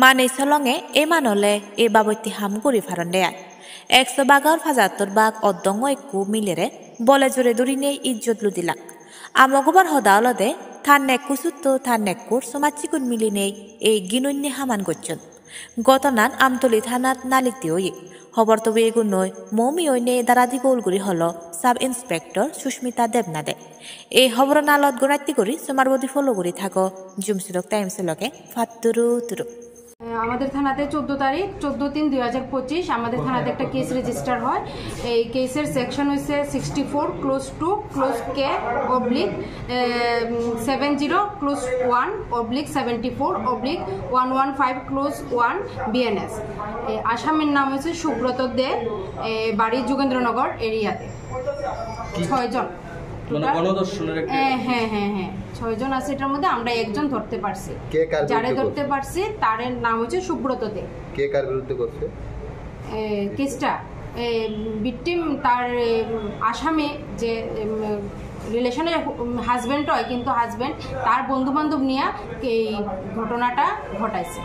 Mane solonge emanole e baboti ham guri farandea. 100 bagar 75 bag oddongo ekku milere bole jore durine iজ্জত ludilak. Amogobar hodalode thanekku sutto thanekkur somachikun miline e ginunni haman gocchon. Gotonan amtoli thanat naliktioi. খবর তো বেগুন নয় mummy ওইনে দারাদি গোলগুড়ি হলো sub inspector Susmita দেবনাদে এই খবর নালত গড়াইতি করি সমারবতী follow করি থাকো জুমসিলক টাইমসিলকে ফাত্তুরু তুরু আমাদের থানাতে 14 তারিখ 14/3/2025 আমাদের থানাতে একটা কেস রেজিস্টার হয়। এই কেসের সেকশন হইছে 64 clause 2 clause K oblique 70 oblique 74 oblique 115 clause 1 BNS. আসামির নাম হচ্ছে সুব্রত দে, বাড়ি যোগেন্দ্রনগর এরিয়াতে। 6 জন হ্যাঁ 6 জন আছে। এটার মধ্যে আমরা একজন ধরতে পারছি, যারে ধরতে পারছি তার নাম হচ্ছে সুব্রত দে। কে কার বিরুদ্ধে করছে কেসটা? ভিকটিম তার আসামি যে রিলেশনের হাজবেন্ড হয়, কিন্তু হাজবেন্ড তার বন্ধু বান্ধব নিয়ে এই ঘটনাটা ঘটাইছে।